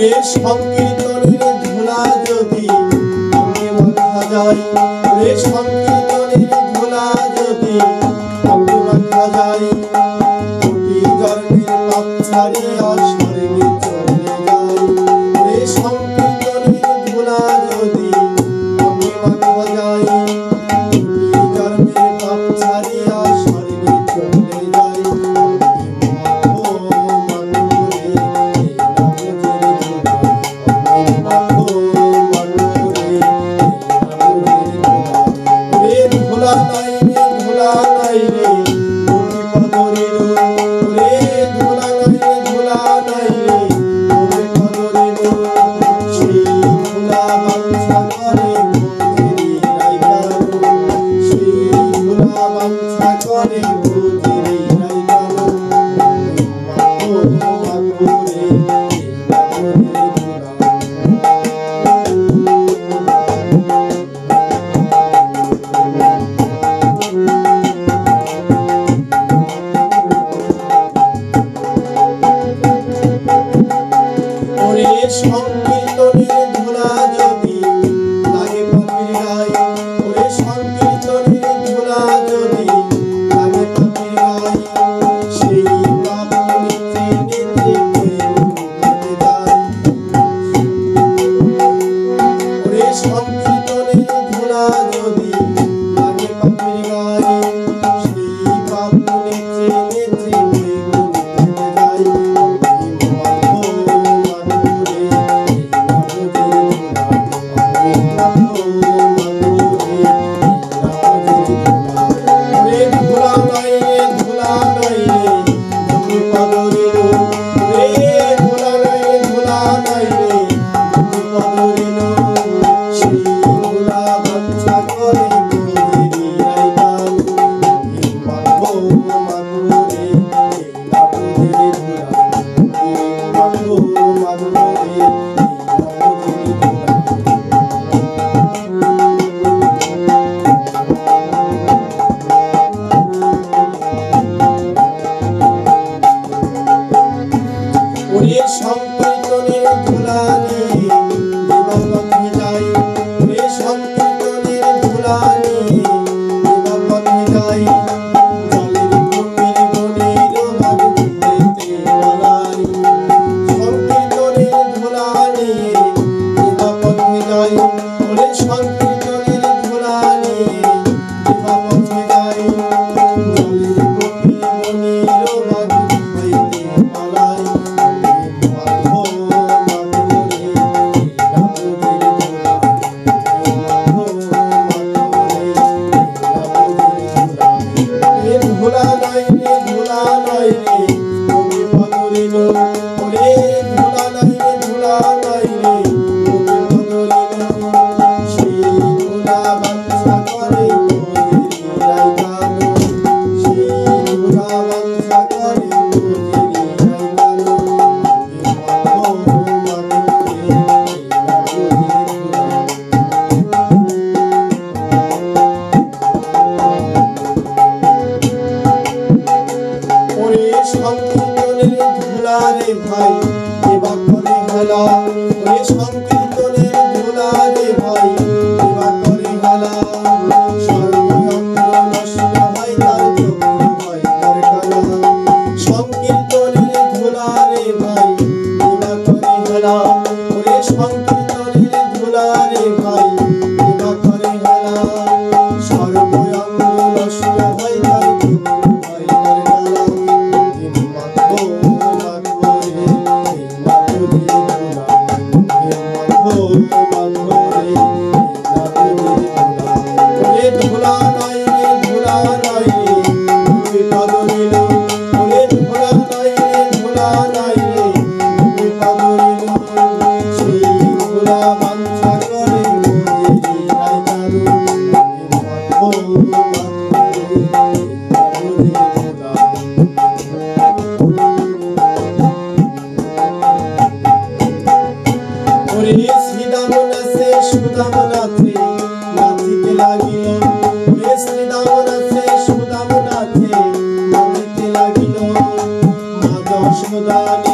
সংকীর্তনের ধুলা যদি অঙ্গে মাখা যায়, সংকীর্তনের ধুলা যদি অঙ্গে মাখা যায়, কোটি জন্মের পাপ ছাড়িয়া স্বর্গে চলে যায়। সংকীর্তনের ধুলা যদি অঙ্গে মাখা যায়, কোটি জন্মের পাপ ছাড়িয়া স্বর্গে চলে যায়। সংকীর্তনের ধুলা যদি লাগে পাপীর গায়ে, সংকীর্তনের ধুলা যদি লাগে পাপীর গায়ে, সেই পাপ নিতে নিতে কেটে যায়। সংকীর্তনের ধুলা যদি লাগে পাপীর গায়ে, সেই পাপ নিতে নিতে কেটে যায়। সংকীর্তনের ধুলা নিয়ে দেবপথে যাই, সংকীর্তনের ধুলা নিয়ে দেবপথে যাই, জলের কুমির বনের ভাগ ঘুরতে পালাই। সংকীর্তনের ধুলা নিয়ে দেবপথে যাই, সংকীর্তনের ধুলা নিয়ে দেবপথে যাই, জলের কুমির বনের ভাগ ঘুরতে পালাই। সংকীর্তনের ধুলা রে ভাই এবার করে হেলা, সংকীর্তনের ধুলা রে ভাই এবার করে হেলা, সর্বঙ্গ নষ্ট হয় তার চক্ষু হয় তার কালা। সংকীর্তনের ধুলা রে ভাই এবার করে হেলা, সংকীর্তনের ধুলা রে ভাই এবার করে হেলা, সর্বঙ্গ নষ্ট হয় তার চক্ষু হয় তার কালা। Sudani